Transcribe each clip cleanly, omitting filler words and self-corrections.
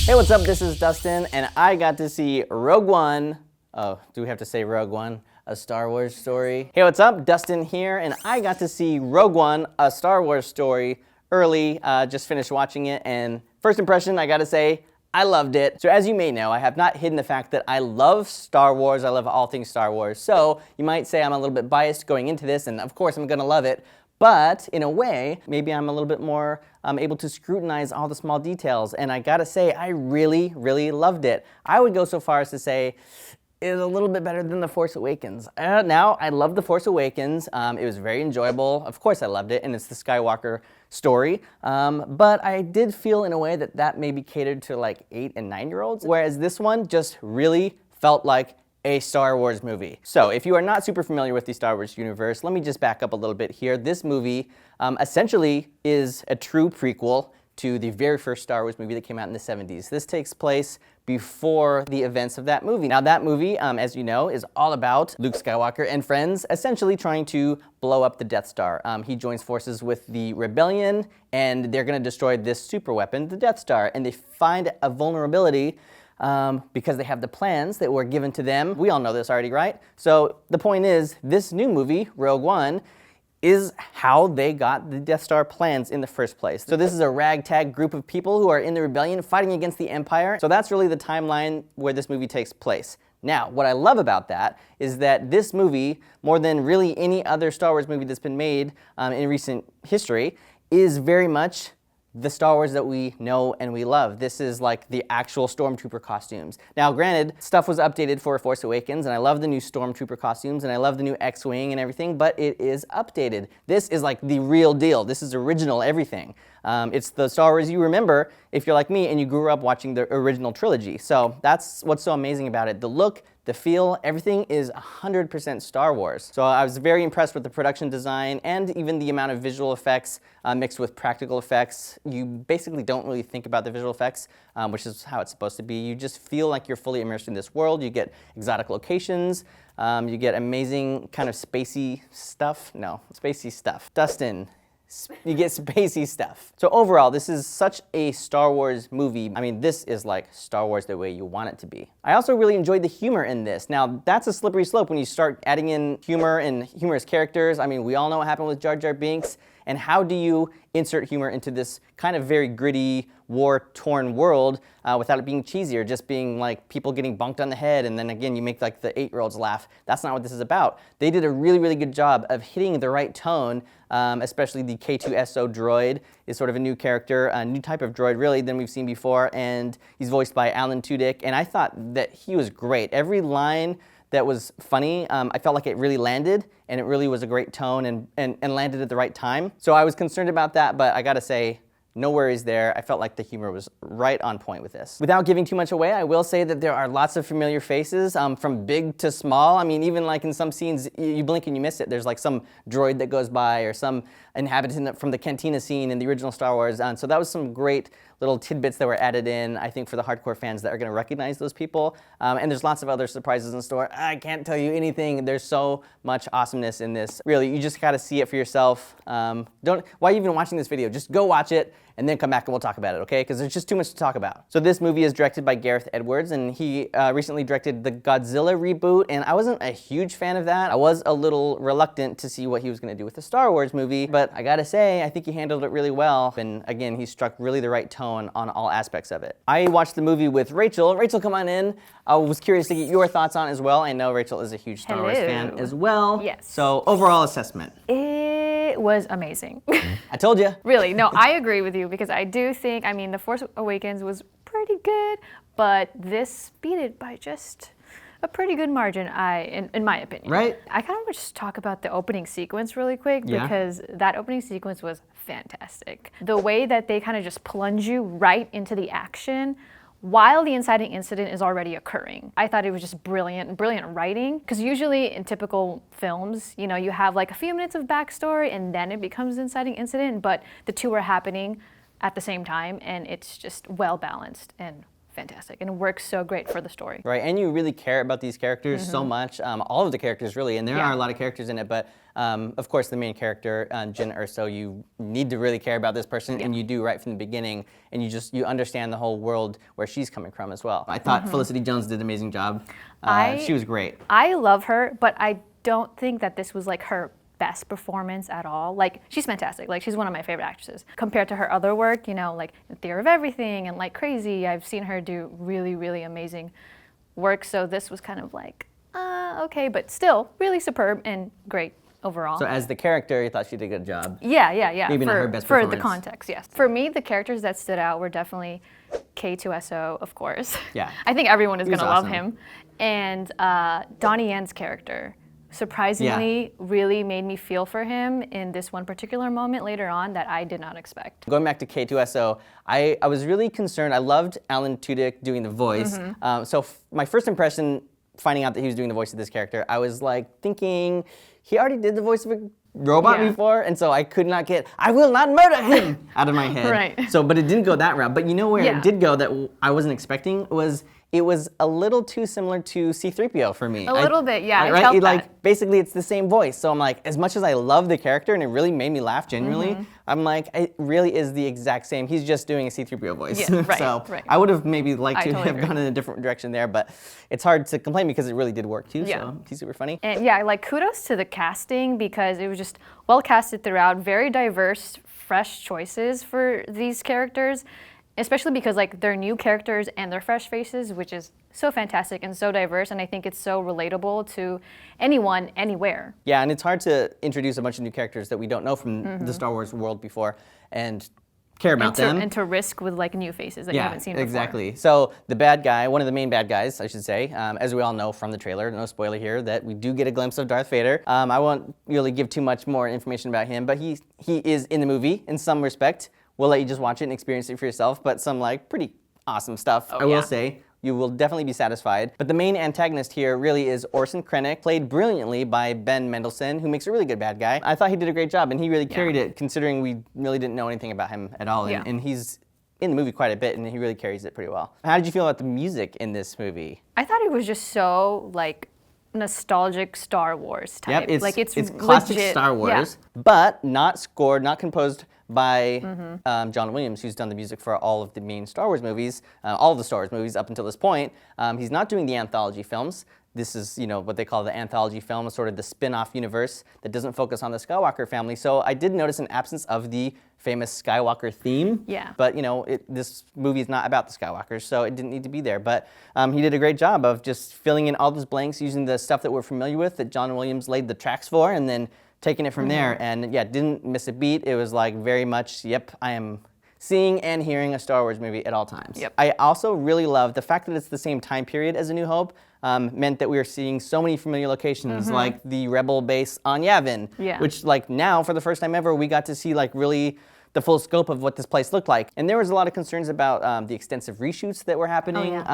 Hey, what's up? This is Dustin, and I got to see Rogue One. Oh, do we have to say Rogue One? A Star Wars story. Hey, what's up? Dustin here, and I got to see Rogue One, a Star Wars story early. Just finished watching it, and first impression, I gotta say, I loved it. So as you may know, I have not hidden the fact that I love Star Wars. I love all things Star Wars. So you might say I'm a little bit biased going into this, and of course I'm gonna love it. But in a way, maybe I'm a little bit more able to scrutinize all the small details. And I gotta say, I really, really loved it. I would go so far as to say it's a little bit better than The Force Awakens. Now, I love The Force Awakens. It was very enjoyable. Of course I loved it, and it's the Skywalker story. But I did feel in a way that that maybe catered to like 8 and 9-year-olds, whereas this one just really felt like a Star Wars movie. So if you are not super familiar with the Star Wars universe, let me just back up a little bit here. This movie essentially is a true prequel to the very first Star Wars movie that came out in the 70s. This takes place before the events of that movie. Now that movie, as you know, is all about Luke Skywalker and friends essentially trying to blow up the Death Star. He joins forces with the Rebellion, and they're gonna destroy this super weapon, the Death Star, and they find a vulnerability because they have the plans that were given to them. We all know this already, right? So the point is, this new movie, Rogue One, is how they got the Death Star plans in the first place. So this is a ragtag group of people who are in the rebellion fighting against the Empire. So that's really the timeline where this movie takes place. Now, what I love about that is that this movie, more than really any other Star Wars movie that's been made in recent history, is very much the Star Wars that we know and we love. This is like the actual Stormtrooper costumes. Now, granted, stuff was updated for Force Awakens, and I love the new Stormtrooper costumes, and I love the new X-Wing and everything, but it is updated. This is like the real deal. This is original everything. It's the Star Wars you remember if you're like me and you grew up watching the original trilogy. So that's what's so amazing about it. The look, the feel, everything is 100% Star Wars. So I was very impressed with the production design and even the amount of visual effects mixed with practical effects. You basically don't really think about the visual effects, which is how it's supposed to be. You just feel like you're fully immersed in this world. You get exotic locations. You get amazing kind of spacey stuff. No, spacey stuff. Dustin. You get spacey stuff. So overall, this is such a Star Wars movie. I mean, this is like Star Wars the way you want it to be. I also really enjoyed the humor in this. Now, that's a slippery slope when you start adding in humor and humorous characters. I mean, we all know what happened with Jar Jar Binks. And how do you insert humor into this kind of very gritty, war-torn world without it being cheesy or just being like people getting bonked on the head and then again you make like the 8-year-olds laugh? That's not what this is about. They did a really, really good job of hitting the right tone, especially the K2SO droid is sort of a new character, a new type of droid really than we've seen before, and he's voiced by Alan Tudyk, and I thought that he was great. Every line that was funny, I felt like it really landed, and it really was a great tone and landed at the right time. So I was concerned about that, but I gotta say, no worries there. I felt like the humor was right on point with this. Without giving too much away, I will say that there are lots of familiar faces, from big to small. I mean, even like in some scenes, you blink and you miss it. There's like some droid that goes by or some inhabitant from the cantina scene in the original Star Wars. So that was some great little tidbits that were added in, I think, for the hardcore fans that are gonna recognize those people. And there's lots of other surprises in store. I can't tell you anything. There's so much awesomeness in this. Really, you just gotta see it for yourself. Why are you even watching this video? Just go watch it and then come back and we'll talk about it, okay? Because there's just too much to talk about. So this movie is directed by Gareth Edwards, and he recently directed the Godzilla reboot, and I wasn't a huge fan of that. I was a little reluctant to see what he was gonna do with the Star Wars movie, but I gotta say, I think he handled it really well. And again, he struck really the right tone on all aspects of it. I watched the movie with Rachel. Rachel, come on in. I was curious to get your thoughts on it as well. I know Rachel is a huge Star Wars fan as well. Yes. So overall assessment. It was amazing. I told you. Really, no, I agree with you because I do think, I mean, The Force Awakens was pretty good, but this beat it by just a pretty good margin, in my opinion. Right. I kind of want to just talk about the opening sequence really quick because that opening sequence was fantastic. The way that they kind of just plunge you right into the action while the inciting incident is already occurring. I thought it was just brilliant writing, because usually in typical films, you know, you have like a few minutes of backstory and then it becomes an inciting incident, but the two are happening at the same time and it's just well balanced and fantastic and works so great for the story. Right, and you really care about these characters so much, all of the characters really, and there are a lot of characters in it, but of course the main character, Jin Erso, you need to really care about this person, and you do right from the beginning, and you understand the whole world where she's coming from as well. I thought Felicity Jones did an amazing job. She was great. I love her, but I don't think that this was like her best performance at all. Like, she's fantastic. Like, she's one of my favorite actresses. Compared to her other work, you know, like in Theory of Everything and Like Crazy, I've seen her do really, really amazing work. So this was kind of like, okay, but still really superb and great overall. So as the character, you thought she did a good job? Yeah. Maybe not her best for performance. the context, yes. For me, the characters that stood out were definitely K2SO, of course. Yeah. I think everyone is going to love awesome. him. And Donnie Yen's character surprisingly really made me feel for him in this one particular moment later on that I did not expect. Going back to K2SO, I was really concerned. I loved Alan Tudyk doing the voice. My first impression, finding out that he was doing the voice of this character, I was like thinking, he already did the voice of a robot before, and so I could not get, I will not murder him, out of my head. Right. So, but it didn't go that route. But you know where it did go that I wasn't expecting was, it was a little too similar to C-3PO for me. A little bit, yeah. Right? I felt Like, basically, it's the same voice. So I'm like, as much as I love the character and it really made me laugh genuinely, I'm like, it really is the exact same. He's just doing a C-3PO voice. Yeah, right, So right. I would have maybe liked to totally have agree. gone in a different direction there, but it's hard to complain because it really did work too. Yeah. So he's super funny. And yeah, like kudos to the casting because it was just well casted throughout, very diverse, fresh choices for these characters, especially because like they're new characters and they're fresh faces, which is so fantastic and so diverse, and I think it's so relatable to anyone, anywhere. Yeah, and it's hard to introduce a bunch of new characters that we don't know from the Star Wars world before and care about them. And to risk with like new faces that you haven't seen before. Exactly. So the bad guy, one of the main bad guys, I should say, as we all know from the trailer, no spoiler here, that we do get a glimpse of Darth Vader. I won't really give too much more information about him, but he is in the movie in some respect. We'll let you just watch it and experience it for yourself, but some like pretty awesome stuff, I will say. You will definitely be satisfied. But the main antagonist here really is Orson Krennic, played brilliantly by Ben Mendelsohn, who makes a really good bad guy. I thought he did a great job, and he really carried it, considering we really didn't know anything about him at all. And he's in the movie quite a bit, and he really carries it pretty well. How did you feel about the music in this movie? I thought it was just so like nostalgic Star Wars type. Yep, it's classic legit, Star Wars, but not scored, not composed by John Williams, who's done the music for all of the main Star Wars movies, all of the Star Wars movies up until this point. He's not doing the anthology films. This is, you know, what they call the anthology film, sort of the spin-off universe that doesn't focus on the Skywalker family. So I did notice an absence of the famous Skywalker theme. Yeah. But, you know, this movie is not about the Skywalkers, so it didn't need to be there. But he did a great job of just filling in all those blanks using the stuff that we're familiar with that John Williams laid the tracks for, and then taking it from there. And yeah, didn't miss a beat. It was like very much, yep, I am seeing and hearing a Star Wars movie at all times. Yep. I also really love the fact that it's the same time period as A New Hope. Meant that we were seeing so many familiar locations, like the Rebel base on Yavin, which like now for the first time ever we got to see like really the full scope of what this place looked like. And there was a lot of concerns about the extensive reshoots that were happening.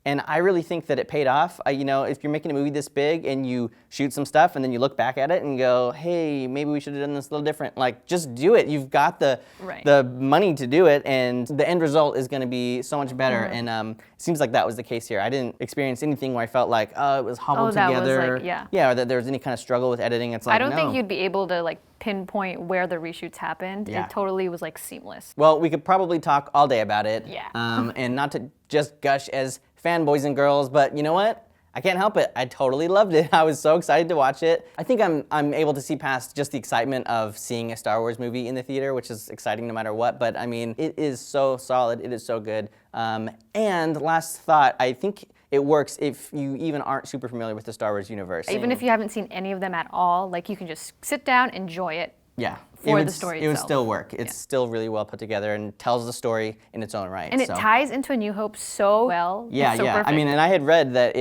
And I really think that it paid off. You know, if you're making a movie this big and you shoot some stuff and then you look back at it and go, hey, maybe we should have done this a little different. Like, just do it. You've got the money to do it, and the end result is going to be so much better. And it seems like that was the case here. I didn't experience anything where I felt like, oh, it was hobbled together. Or that there was any kind of struggle with editing. It's like, I don't think you'd be able to like pinpoint where the reshoots happened. It totally was like seamless. Well, we could probably talk all day about it. Yeah. And not to just gush as fanboys and girls, but you know what? I can't help it. I totally loved it. I was so excited to watch it. I think I'm able to see past just the excitement of seeing a Star Wars movie in the theater, which is exciting no matter what. But I mean, it is so solid. It is so good. And last thought, I think it works if you even aren't super familiar with the Star Wars universe. Even if you haven't seen any of them at all, like you can just sit down, enjoy it. Yeah. For the story itself. It would still work. It's still really well put together and tells the story in its own right. And it ties into A New Hope so well. Yeah, it's so yeah. perfect. I mean, and I had read that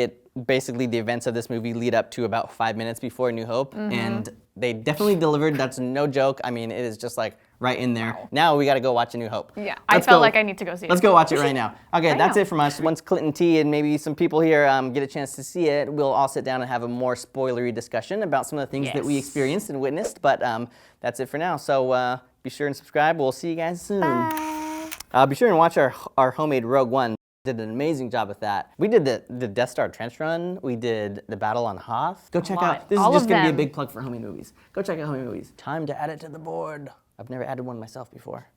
basically the events of this movie lead up to about 5 minutes before A New Hope, and they definitely delivered. That's no joke. I mean, it is just like right in there. Wow. Now we got to go watch A New Hope. Yeah, I felt like I need to go see it. Let's go watch it right now. Okay, that's it from us. Once Clint and Ti and maybe some people here get a chance to see it, we'll all sit down and have a more spoilery discussion about some of the things that we experienced and witnessed. But that's it for now. So be sure and subscribe. We'll see you guys soon. Bye. Be sure and watch our homemade Rogue One. Did an amazing job with that. We did the Death Star trench run. We did the battle on Hoth. Go check out. This is just gonna be a big plug for Homie Movies. Go check out Homie Movies. Time to add it to the board. I've never added one myself before.